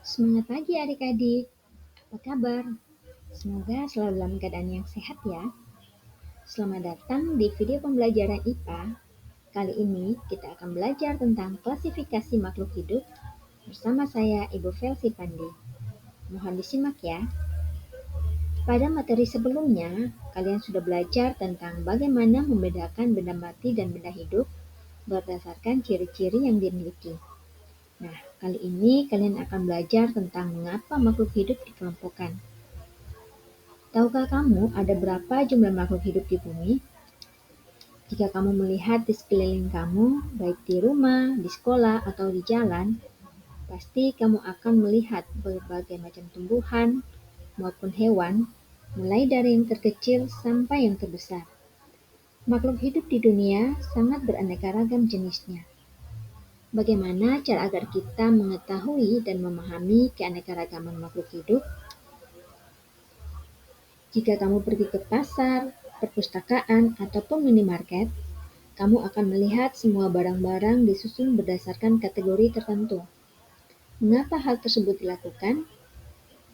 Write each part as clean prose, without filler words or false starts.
Semangat pagi adik-adik, apa kabar? Semoga selalu dalam keadaan yang sehat ya. Selamat datang di video pembelajaran IPA. Kali ini kita akan belajar tentang klasifikasi makhluk hidup bersama saya Ibu Felsi Pandi. Mohon disimak ya. Pada materi sebelumnya, kalian sudah belajar tentang bagaimana membedakan benda mati dan benda hidup berdasarkan ciri-ciri yang dimiliki. Nah, kali ini kalian akan belajar tentang mengapa makhluk hidup dikelompokkan. Tahukah kamu ada berapa jumlah makhluk hidup di bumi? Jika kamu melihat di sekeliling kamu, baik di rumah, di sekolah, atau di jalan, pasti kamu akan melihat berbagai macam tumbuhan maupun hewan, mulai dari yang terkecil sampai yang terbesar. Makhluk hidup di dunia sangat beraneka ragam jenisnya. Bagaimana cara agar kita mengetahui dan memahami keanekaragaman makhluk hidup? Jika kamu pergi ke pasar, perpustakaan, ataupun minimarket, kamu akan melihat semua barang-barang disusun berdasarkan kategori tertentu. Mengapa hal tersebut dilakukan?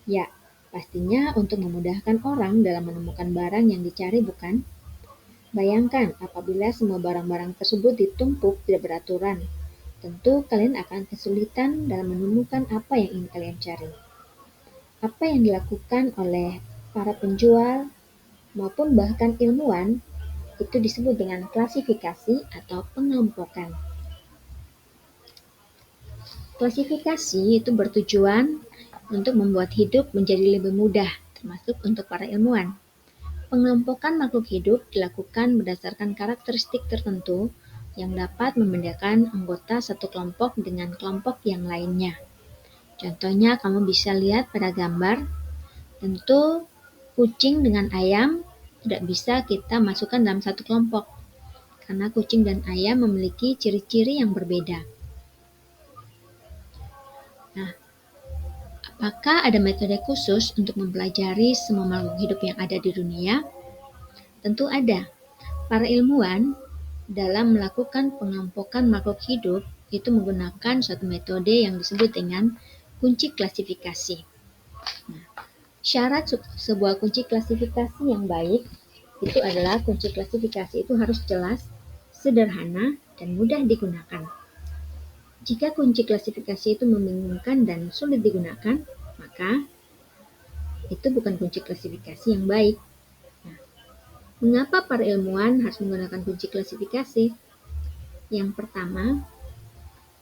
Ya, pastinya untuk memudahkan orang dalam menemukan barang yang dicari, bukan? Bayangkan apabila semua barang-barang tersebut ditumpuk tidak beraturan. Tentu kalian akan kesulitan dalam menemukan apa yang ingin kalian cari. Apa yang dilakukan oleh para penjual maupun bahkan ilmuwan itu disebut dengan klasifikasi atau pengelompokan. Klasifikasi itu bertujuan untuk membuat hidup menjadi lebih mudah, termasuk untuk para ilmuwan. Pengelompokan makhluk hidup dilakukan berdasarkan karakteristik tertentu yang dapat membedakan anggota satu kelompok dengan kelompok yang lainnya. Contohnya kamu bisa lihat pada gambar, tentu kucing dengan ayam tidak bisa kita masukkan dalam satu kelompok, karena kucing dan ayam memiliki ciri-ciri yang berbeda. Nah, apakah ada metode khusus untuk mempelajari semua makhluk hidup yang ada di dunia? Tentu ada. Para ilmuwan dalam melakukan pengelompokan makhluk hidup itu menggunakan suatu metode yang disebut dengan kunci klasifikasi. Nah, syarat sebuah kunci klasifikasi yang baik itu adalah kunci klasifikasi itu harus jelas, sederhana, dan mudah digunakan. Jika kunci klasifikasi itu membingungkan dan sulit digunakan, maka itu bukan kunci klasifikasi yang baik. Nah, mengapa para ilmuwan harus menggunakan kunci klasifikasi? Yang pertama,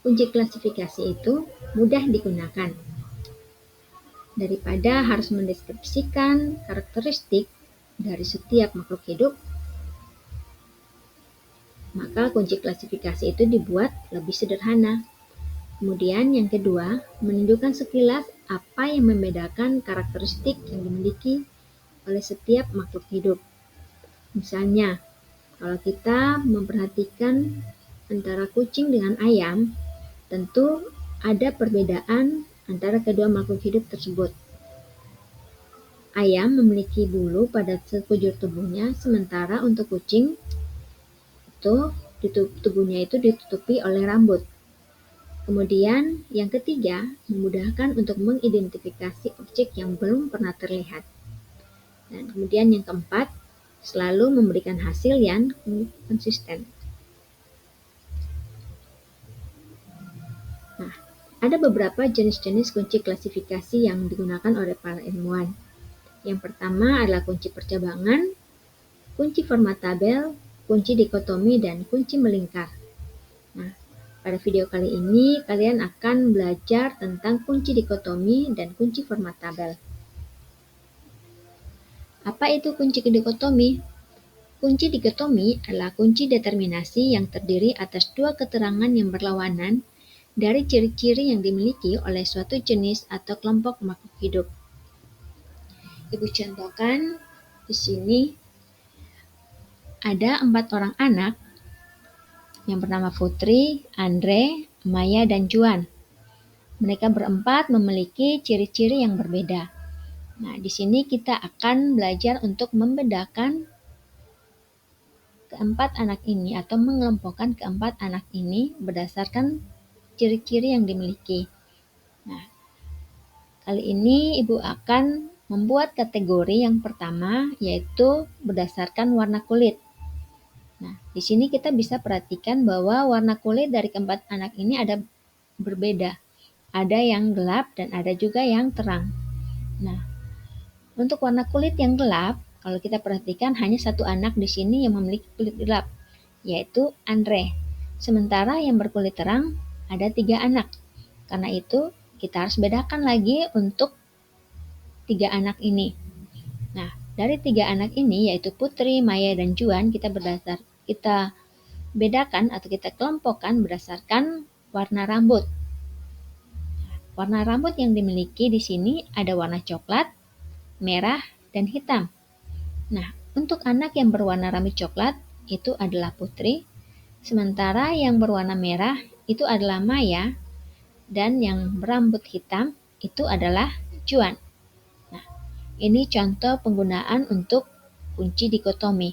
kunci klasifikasi itu mudah digunakan. Daripada harus mendeskripsikan karakteristik dari setiap makhluk hidup, maka kunci klasifikasi itu dibuat lebih sederhana. Kemudian yang kedua, menunjukkan sekilas apa yang membedakan karakteristik yang dimiliki oleh setiap makhluk hidup. Misalnya, kalau kita memperhatikan antara kucing dengan ayam, tentu ada perbedaan antara kedua makhluk hidup tersebut. Ayam memiliki bulu pada sekujur tubuhnya, sementara untuk kucing tubuhnya itu ditutupi oleh rambut. Kemudian yang ketiga, memudahkan untuk mengidentifikasi objek yang belum pernah terlihat. Dan kemudian yang keempat, selalu memberikan hasil yang konsisten. Nah, ada beberapa jenis-jenis kunci klasifikasi yang digunakan oleh para ilmuwan. Yang pertama adalah kunci percabangan, kunci format tabel, kunci dikotomi, dan kunci melingkar. Nah, pada video kali ini kalian akan belajar tentang kunci dikotomi dan kunci format tabel. Apa itu kunci dikotomi? Kunci dikotomi adalah kunci determinasi yang terdiri atas dua keterangan yang berlawanan dari ciri-ciri yang dimiliki oleh suatu jenis atau kelompok makhluk hidup. Ibu contohkan di sini ada 4 orang anak yang bernama Putri, Andre, Maya, dan Juan. Mereka berempat memiliki ciri-ciri yang berbeda. Nah, di sini kita akan belajar untuk membedakan keempat anak ini atau mengelompokkan keempat anak ini berdasarkan ciri-ciri yang dimiliki. Nah, Kali ini Ibu akan membuat kategori yang pertama, yaitu berdasarkan warna kulit. Nah, di sini kita bisa perhatikan bahwa warna kulit dari keempat anak ini ada berbeda. Ada yang gelap dan ada juga yang terang. Nah, untuk warna kulit yang gelap, kalau kita perhatikan hanya satu anak di sini yang memiliki kulit gelap, yaitu Andre. Sementara yang berkulit terang ada 3 anak. Karena itu, kita harus bedakan lagi untuk 3 anak ini. Nah, dari 3 anak ini, yaitu Putri, Maya, dan Juan, kita bedakan atau kita kelompokkan berdasarkan warna rambut. Warna rambut yang dimiliki di sini ada warna coklat, merah, dan hitam. Nah, untuk anak yang berwarna rambut coklat itu adalah Putri, sementara yang berwarna merah itu adalah Maya, dan yang berambut hitam itu adalah Juan. Nah, ini contoh penggunaan untuk kunci dikotomi.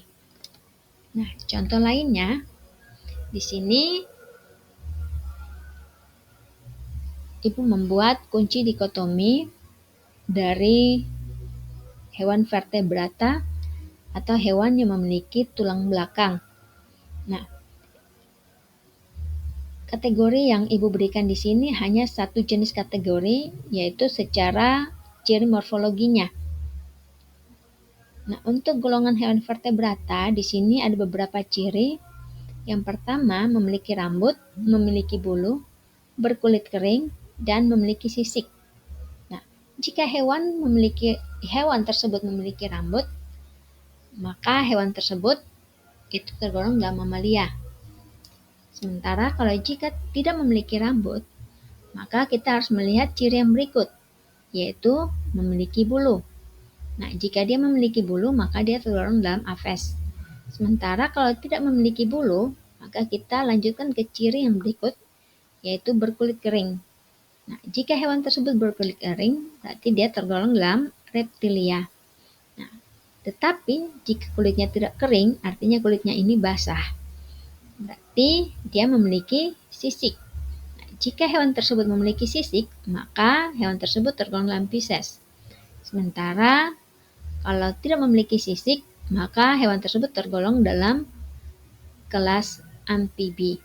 Nah, contoh lainnya di sini Ibu membuat kunci dikotomi dari hewan vertebrata atau hewan yang memiliki tulang belakang. Nah, kategori yang Ibu berikan di sini hanya satu jenis kategori, yaitu secara ciri morfologinya. Nah, untuk golongan hewan vertebrata, di sini ada beberapa ciri. Yang pertama, memiliki rambut, memiliki bulu, berkulit kering, dan memiliki sisik. Nah, jika hewan tersebut memiliki rambut, maka hewan tersebut itu tergolong dalam mamalia. Sementara kalau jika tidak memiliki rambut, maka kita harus melihat ciri yang berikut, yaitu memiliki bulu. Nah, jika dia memiliki bulu, maka dia tergolong dalam Aves. Sementara kalau tidak memiliki bulu, maka kita lanjutkan ke ciri yang berikut, yaitu berkulit kering. Nah, jika hewan tersebut berkulit kering, berarti dia tergolong dalam reptilia. Nah, tetapi jika kulitnya tidak kering, artinya kulitnya ini basah. Berarti dia memiliki sisik. Nah, jika hewan tersebut memiliki sisik, maka hewan tersebut tergolong dalam Pisces. Sementara kalau tidak memiliki sisik, maka hewan tersebut tergolong dalam kelas amfibi.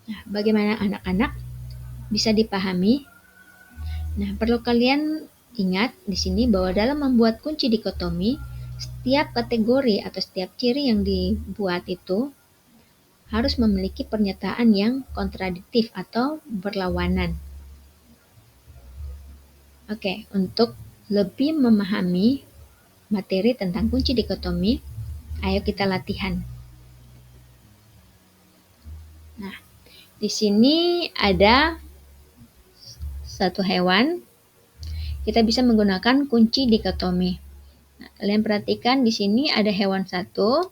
Nah, bagaimana anak-anak? Bisa dipahami? Nah, perlu kalian ingat di sini bahwa dalam membuat kunci dikotomi, setiap kategori atau setiap ciri yang dibuat itu harus memiliki pernyataan yang kontradiktif atau berlawanan. Oke, untuk lebih memahami materi tentang kunci dikotomi, ayo kita latihan. Nah, di sini ada satu hewan, kita bisa menggunakan kunci dikotomi. Nah, kalian perhatikan di sini ada hewan satu,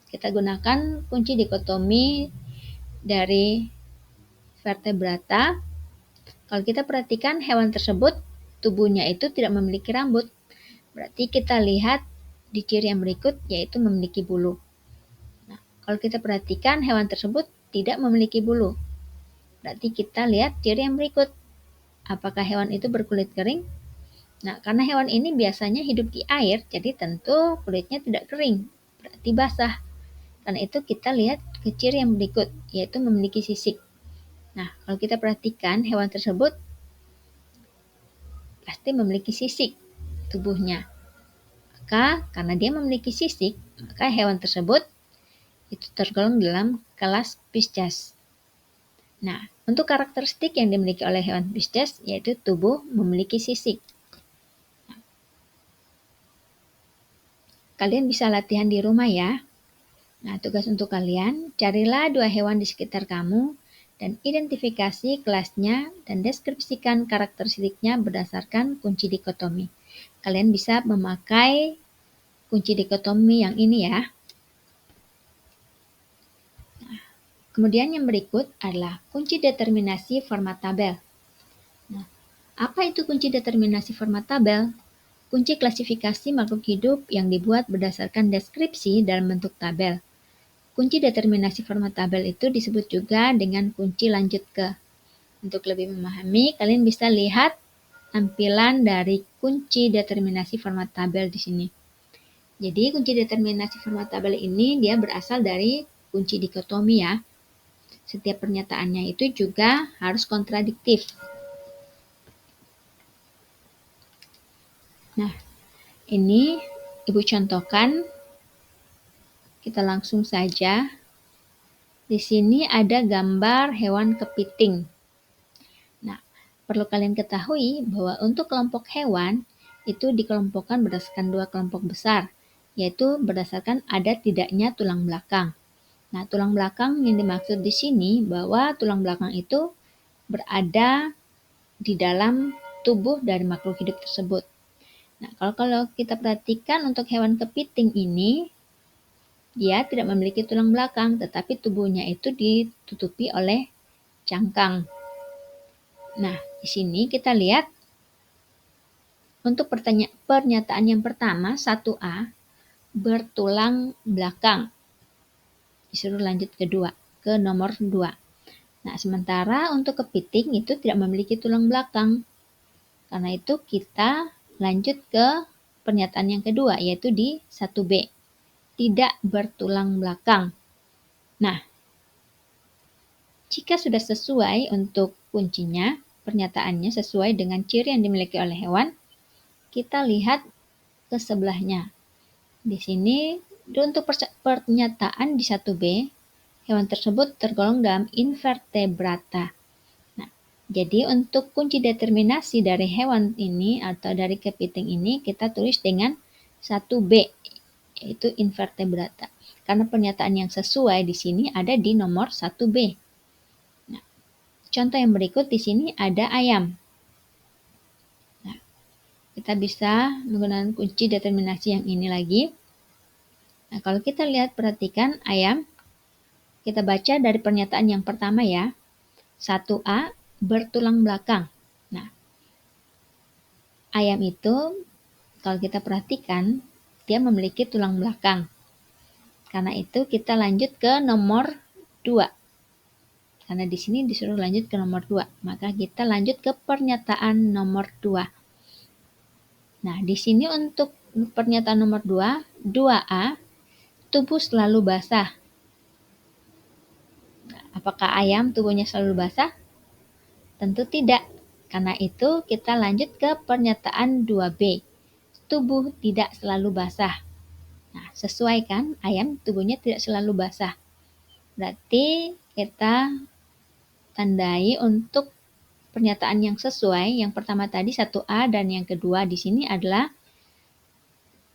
kita gunakan kunci dikotomi dari vertebrata. Kalau kita perhatikan hewan tersebut, tubuhnya itu tidak memiliki rambut. Berarti kita lihat di ciri yang berikut, yaitu memiliki bulu. Nah, kalau kita perhatikan hewan tersebut tidak memiliki bulu. Berarti kita lihat ciri yang berikut. Apakah hewan itu berkulit kering? Nah, karena hewan ini biasanya hidup di air, jadi tentu kulitnya tidak kering, berarti basah. Karena itu kita lihat ke ciri yang berikut, yaitu memiliki sisik. Nah, kalau kita perhatikan hewan tersebut pasti memiliki sisik tubuhnya. Maka karena dia memiliki sisik, maka hewan tersebut itu tergolong dalam kelas Pisces. Nah, untuk karakteristik yang dimiliki oleh hewan Pisces yaitu tubuh memiliki sisik. Kalian bisa latihan di rumah ya. Nah, tugas untuk kalian, carilah 2 hewan di sekitar kamu dan identifikasi kelasnya dan deskripsikan karakteristiknya berdasarkan kunci dikotomi. Kalian bisa memakai kunci dikotomi yang ini ya. Kemudian yang berikut adalah kunci determinasi format tabel. Nah, apa itu kunci determinasi format tabel? Kunci klasifikasi makhluk hidup yang dibuat berdasarkan deskripsi dalam bentuk tabel. Kunci determinasi format tabel itu disebut juga dengan kunci lanjut ke. Untuk lebih memahami, kalian bisa lihat tampilan dari kunci determinasi format tabel di sini. Jadi kunci determinasi format tabel ini dia berasal dari kunci dikotomi ya. Setiap pernyataannya itu juga harus kontradiktif. Nah, ini Ibu contohkan. Kita langsung saja. Di sini ada gambar hewan kepiting. Nah, perlu kalian ketahui bahwa untuk kelompok hewan itu dikelompokkan berdasarkan dua kelompok besar, yaitu berdasarkan ada tidaknya tulang belakang. Nah, tulang belakang yang dimaksud di sini bahwa tulang belakang itu berada di dalam tubuh dari makhluk hidup tersebut. Nah, kalau kita perhatikan untuk hewan kepiting ini, dia tidak memiliki tulang belakang, tetapi tubuhnya itu ditutupi oleh cangkang. Nah, di sini kita lihat untuk pernyataan yang pertama, 1A, bertulang belakang. Disuruh lanjut ke nomor 2. Nah, sementara untuk kepiting itu tidak memiliki tulang belakang. Karena itu kita lanjut ke pernyataan yang kedua, yaitu di 1B. Tidak bertulang belakang. Nah, jika sudah sesuai untuk kuncinya, pernyataannya sesuai dengan ciri yang dimiliki oleh hewan, kita lihat ke sebelahnya. Di sini, untuk pernyataan di 1B, hewan tersebut tergolong dalam invertebrata. Nah, jadi untuk kunci determinasi dari hewan ini atau dari kepiting ini, kita tulis dengan 1B, yaitu invertebrata. Karena pernyataan yang sesuai di sini ada di nomor 1B. Nah, contoh yang berikut di sini ada ayam. Nah, kita bisa menggunakan kunci determinasi yang ini lagi. Nah, kalau kita lihat, perhatikan ayam, kita baca dari pernyataan yang pertama ya. 1A, bertulang belakang. Nah, ayam itu, kalau kita perhatikan, dia memiliki tulang belakang. Karena itu kita lanjut ke nomor 2. Karena di sini disuruh lanjut ke nomor 2. Maka kita lanjut ke pernyataan nomor 2. Nah, di sini untuk pernyataan nomor 2, 2A, tubuh selalu basah. Nah, apakah ayam tubuhnya selalu basah? Tentu tidak. Karena itu kita lanjut ke pernyataan 2B. Tubuh tidak selalu basah. Nah, sesuai kan? Ayam tubuhnya tidak selalu basah. Berarti kita tandai untuk pernyataan yang sesuai. Yang pertama tadi 1A dan yang kedua di sini adalah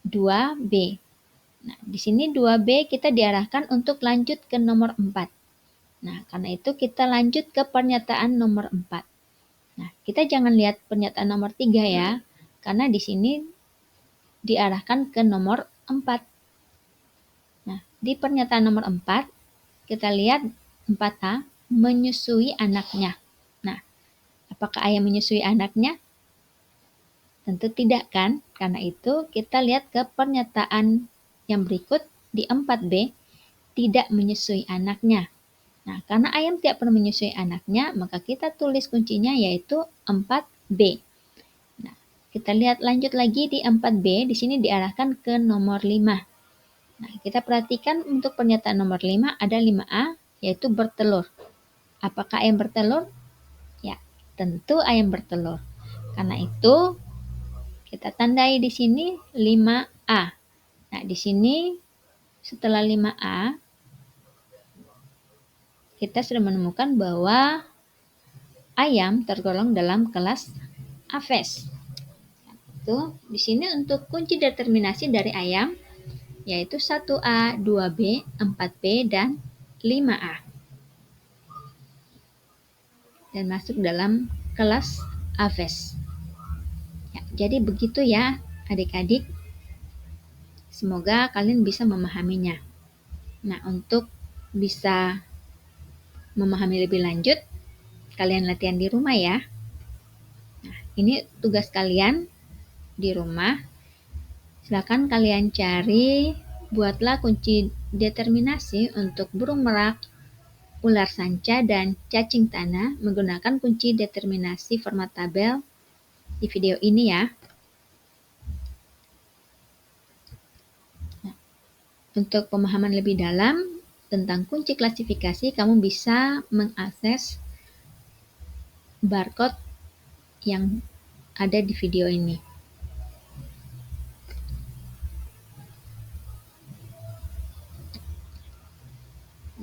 2B. Nah, di sini 2B kita diarahkan untuk lanjut ke nomor 4. Nah, karena itu kita lanjut ke pernyataan nomor 4. Nah, kita jangan lihat pernyataan nomor 3 ya, karena di sini diarahkan ke nomor 4. Nah, di pernyataan nomor 4, kita lihat 4A, menyusui anaknya. Nah, apakah ayam menyusui anaknya? Tentu tidak kan? Karena itu kita lihat ke pernyataan yang berikut di 4B, tidak menyusui anaknya. Nah, karena ayam tidak pernah menyusui anaknya, maka kita tulis kuncinya yaitu 4B. Nah, kita lihat lanjut lagi di 4B, di sini diarahkan ke nomor 5. Nah, kita perhatikan untuk pernyataan nomor 5 ada 5A, yaitu bertelur. Apakah ayam bertelur? Ya, tentu ayam bertelur. Karena itu, kita tandai di sini 5A. Nah, di sini setelah 5A, kita sudah menemukan bahwa ayam tergolong dalam kelas Aves. Itu di sini untuk kunci determinasi dari ayam yaitu 1A, 2B, 4B, dan 5A. Dan masuk dalam kelas Aves. Ya, jadi begitu ya adik-adik. Semoga kalian bisa memahaminya. Nah, untuk bisa memahami lebih lanjut, kalian latihan di rumah ya. Nah, ini tugas kalian di rumah. Silakan kalian cari, buatlah kunci determinasi untuk burung merak, ular sanca, dan cacing tanah menggunakan kunci determinasi format tabel di video ini ya. Nah, untuk pemahaman lebih dalam tentang kunci klasifikasi, kamu bisa mengakses barcode yang ada di video ini.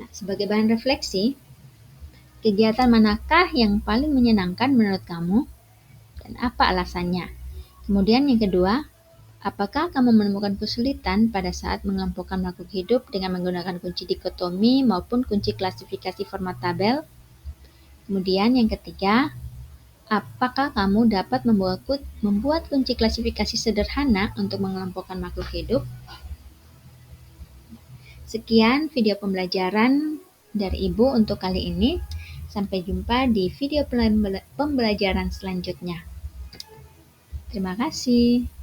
Nah, sebagai bahan refleksi, kegiatan manakah yang paling menyenangkan menurut kamu dan apa alasannya? Kemudian yang kedua, apakah kamu menemukan kesulitan pada saat mengelompokkan makhluk hidup dengan menggunakan kunci dikotomi maupun kunci klasifikasi format tabel? Kemudian yang ketiga, apakah kamu dapat membuat kunci klasifikasi sederhana untuk mengelompokkan makhluk hidup? Sekian video pembelajaran dari Ibu untuk kali ini. Sampai jumpa di video pembelajaran selanjutnya. Terima kasih.